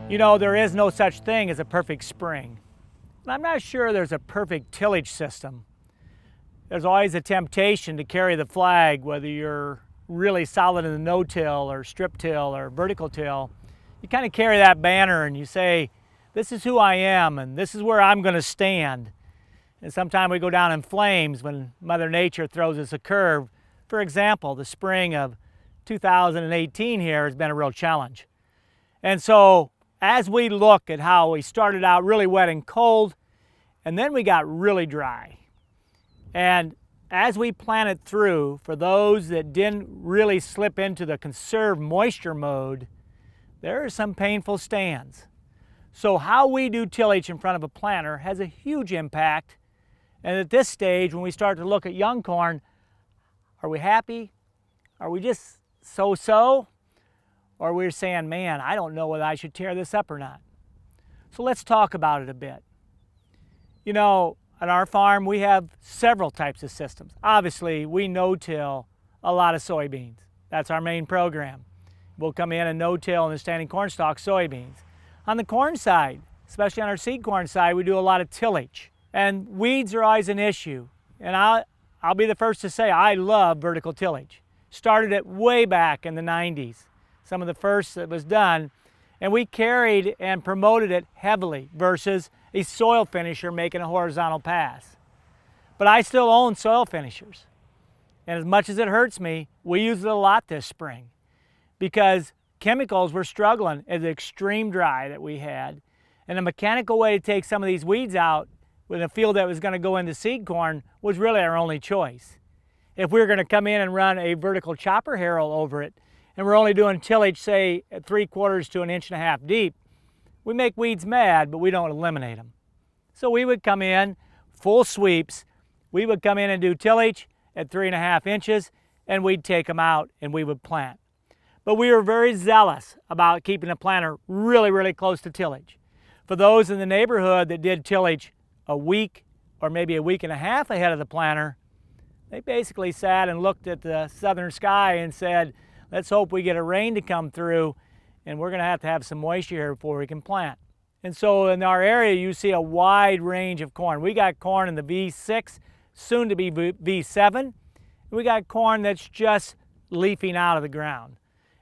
You know, there is no such thing as a perfect spring. And I'm not sure there's a perfect tillage system. There's always a temptation to carry the flag, whether you're really solid in the no-till or strip till or vertical till. You kind of carry that banner and you say, this is who I am and this is where I'm going to stand. And sometimes we go down in flames when Mother Nature throws us a curve. For example, the spring of 2018 here has been a real challenge. And so as we look at how we started out really wet and cold, and then we got really dry. And as we planted through, for those that didn't really slip into the conserve moisture mode, there are some painful stands. So how we do tillage in front of a planter has a huge impact. And at this stage, when we start to look at young corn, are we happy? Are we just so-so? Or we're saying, man, I don't know whether I should tear this up or not. So let's talk about it a bit. You know, on our farm, we have several types of systems. Obviously, we no-till a lot of soybeans. That's our main program. We'll come in and no-till in the standing corn stalk soybeans. On the corn side, especially on our seed corn side, we do a lot of tillage. And weeds are always an issue. And I'll be the first to say I love vertical tillage. Started it way back in the 90s. Some of the first that was done, and we carried and promoted it heavily versus a soil finisher making a horizontal pass. But I still own soil finishers. And as much as it hurts me, we used it a lot this spring because chemicals were struggling at the extreme dry that we had. And a mechanical way to take some of these weeds out with a field that was going to go into seed corn was really our only choice. If we were going to come in and run a vertical chopper harrow over it, and we're only doing tillage, say, at 3/4 to 1.5 inches deep, we make weeds mad, but we don't eliminate them. So we would come in, full sweeps, we would come in and do tillage at 3.5 inches, and we'd take them out and we would plant. But we were very zealous about keeping the planter really, really close to tillage. For those in the neighborhood that did tillage a week or maybe a week and a half ahead of the planter, they basically sat and looked at the southern sky and said, let's hope we get a rain to come through, and we're going to have some moisture here before we can plant. And so in our area, you see a wide range of corn. We got corn in the V6, soon to be V7. And we got corn that's just leafing out of the ground.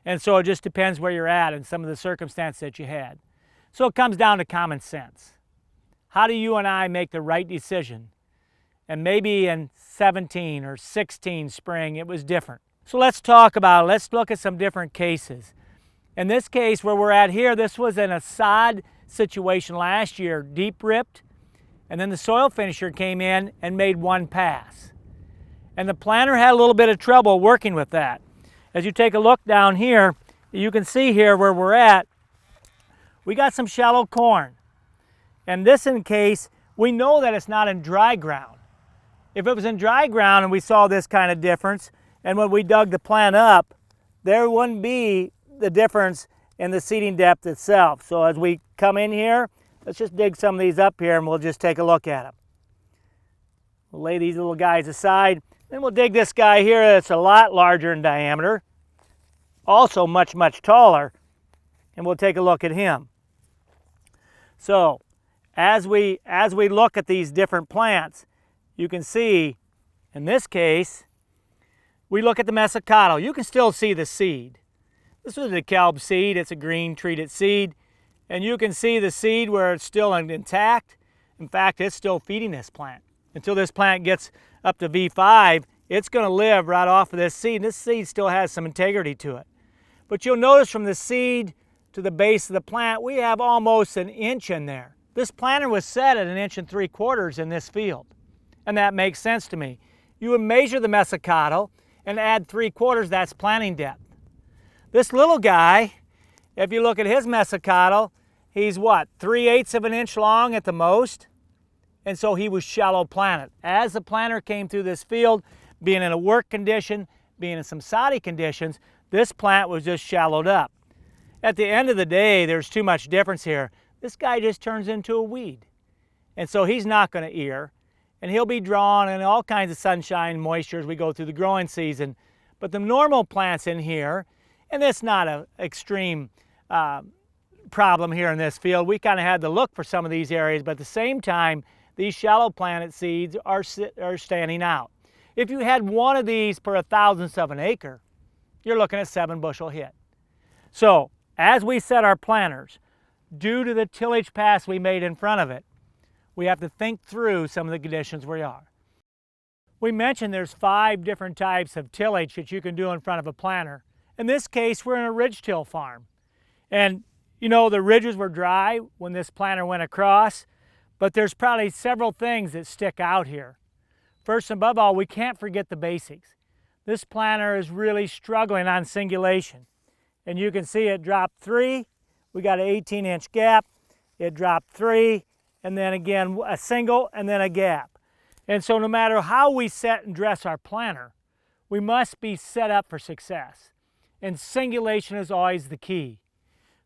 And so it just depends where you're at and some of the circumstances that you had. So it comes down to common sense. How do you and I make the right decision? And maybe in 17 or 16 spring, it was different. So let's talk about it. Let's look at some different cases. In this case where we're at here, this was in a sod situation last year, deep ripped, and then the soil finisher came in and made one pass. And the planter had a little bit of trouble working with that. As you take a look down here, you can see here where we're at, we got some shallow corn. And this in case, we know that it's not in dry ground. If it was in dry ground and we saw this kind of difference, and when we dug the plant up, there wouldn't be the difference in the seeding depth itself. So as we come in here, let's just dig some of these up here and we'll just take a look at them. We'll lay these little guys aside. Then we'll dig this guy here that's a lot larger in diameter, also much, much taller, and we'll take a look at him. So as we look at these different plants, you can see in this case, we look at the mesocotyle. You can still see the seed. This is a DeKalb seed. It's a green treated seed. And you can see the seed where it's still intact. In fact, it's still feeding this plant. Until this plant gets up to V5, it's going to live right off of this seed. And this seed still has some integrity to it. But you'll notice from the seed to the base of the plant, we have almost 1 inch in there. This planter was set at 1 3/4 inches in this field. And that makes sense to me. You would measure the mesocotyle and add 3/4, that's planting depth. This little guy, if you look at his mesocotyle, he's what, 3/8 of an inch long at the most? And so he was shallow planted. As the planter came through this field, being in a work condition, being in some soddy conditions, this plant was just shallowed up. At the end of the day, there's too much difference here. This guy just turns into a weed. And so he's not going to ear. And he'll be drawn in all kinds of sunshine, moisture as we go through the growing season. But the normal plants in here, and it's not an extreme problem here in this field. We kind of had to look for some of these areas, but at the same time, these shallow planted seeds are standing out. If you had one of these per 1,000th of an acre, you're looking at 7 bushel hit. So as we set our planters, due to the tillage pass we made in front of it, we have to think through some of the conditions we are. We mentioned there's 5 different types of tillage that you can do in front of a planter. In this case, we're in a ridge till farm. And you know, the ridges were dry when this planter went across, but there's probably several things that stick out here. First and above all, we can't forget the basics. This planter is really struggling on singulation. And you can see it dropped 3, we got an 18-inch gap, it dropped 3, and then again a single and then a gap. And so no matter how we set and dress our planter, we must be set up for success. And singulation is always the key.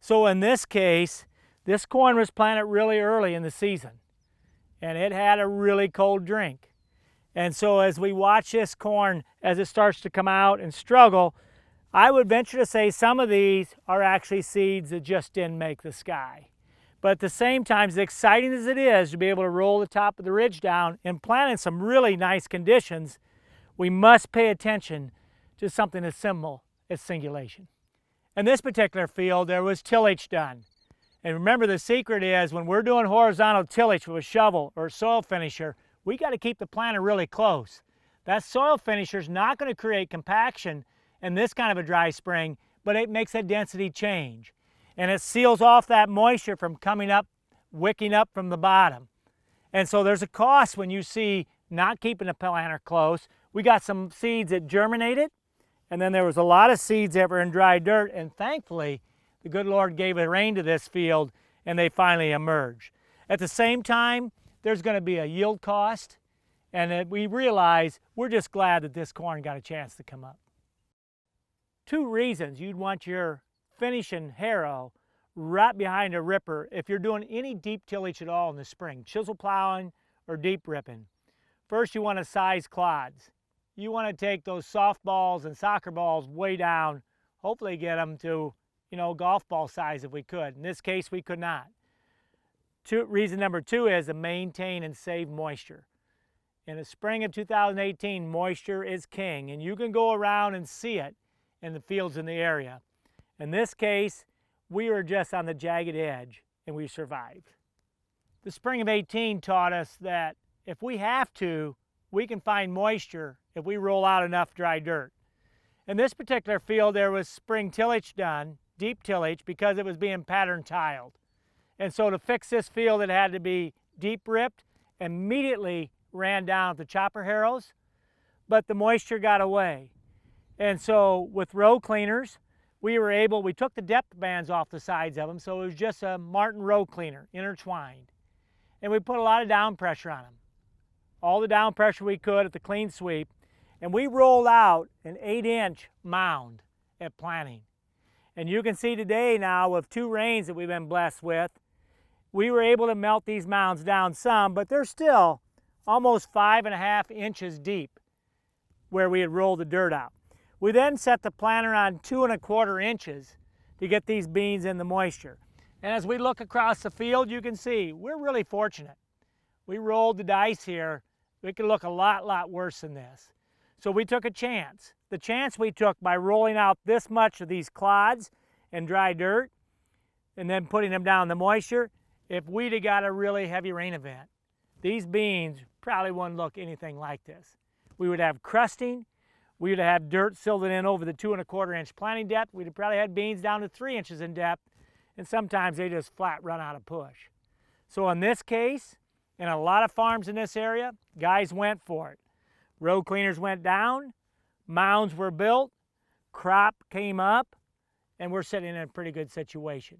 So in this case, this corn was planted really early in the season, and it had a really cold drink. And so as we watch this corn, as it starts to come out and struggle, I would venture to say some of these are actually seeds that just didn't make the sky. But at the same time, as exciting as it is to be able to roll the top of the ridge down and plant in some really nice conditions, we must pay attention to something as simple as singulation. In this particular field, there was tillage done. And remember, the secret is when we're doing horizontal tillage with a shovel or a soil finisher, we got to keep the planter really close. That soil finisher is not going to create compaction in this kind of a dry spring, but it makes a density change. And it seals off that moisture from coming up, wicking up from the bottom. And so there's a cost when you see not keeping the planter close. We got some seeds that germinated, and then there was a lot of seeds that were in dry dirt, and thankfully, the good Lord gave a rain to this field, and they finally emerged. At the same time, there's going to be a yield cost, and we realize we're just glad that this corn got a chance to come up. 2 reasons you'd want your finishing harrow right behind a ripper if you're doing any deep tillage at all in the spring, chisel plowing or deep ripping. First, you want to size clods. You want to take those softballs and soccer balls way down, hopefully get them to, golf ball size if we could. In this case, we could not. Reason number 2 is to maintain and save moisture. In the spring of 2018, moisture is king, and you can go around and see it in the fields in the area. In this case, we were just on the jagged edge, and we survived. The spring of 18 taught us that if we have to, we can find moisture if we roll out enough dry dirt. In this particular field, there was spring tillage done, deep tillage, because it was being pattern tiled. And so to fix this field, it had to be deep ripped, immediately ran down with the chopper harrows, but the moisture got away. And so with row cleaners, we took the depth bands off the sides of them, so it was just a Martin row cleaner, intertwined. And we put a lot of down pressure on them. All the down pressure we could at the clean sweep, and we rolled out an 8-inch mound at planting. And you can see today now with 2 rains that we've been blessed with, we were able to melt these mounds down some, but they're still almost 5.5 inches deep where we had rolled the dirt out. We then set the planter on 2¼ inches to get these beans in the moisture. And as we look across the field, you can see we're really fortunate. We rolled the dice here. It could look a lot worse than this. So we took a chance. The chance we took by rolling out this much of these clods and dry dirt and then putting them down in the moisture, if we'd have got a really heavy rain event, these beans probably wouldn't look anything like this. We would have crusting. We would have dirt silted in over the 2¼ inch planting depth. We'd have probably had beans down to 3 inches in depth, and sometimes they just flat run out of push. So in this case, in a lot of farms in this area, guys went for it. Row cleaners went down, mounds were built, crop came up, and we're sitting in a pretty good situation.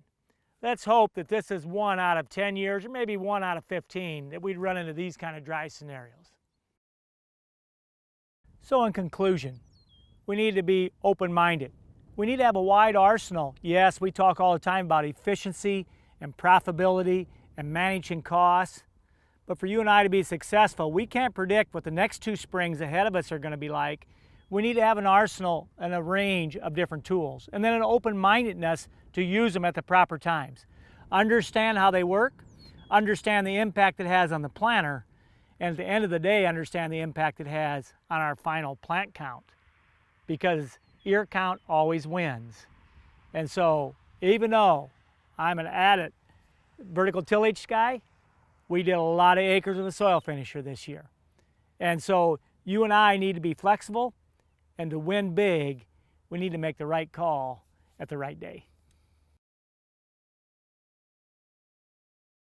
Let's hope that this is 1 out of 10 years, or maybe 1 out of 15, that we'd run into these kind of dry scenarios. So in conclusion, we need to be open-minded. We need to have a wide arsenal. Yes, we talk all the time about efficiency and profitability and managing costs. But for you and I to be successful, we can't predict what the next 2 springs ahead of us are going to be like. We need to have an arsenal and a range of different tools, and then an open-mindedness to use them at the proper times. understand how they work, understand the impact it has on the planter, and at the end of the day, understand the impact it has on our final plant count. Because ear count always wins. And so, even though I'm an added vertical tillage guy, we did a lot of acres with a soil finisher this year. And so, you and I need to be flexible, and to win big, we need to make the right call at the right day.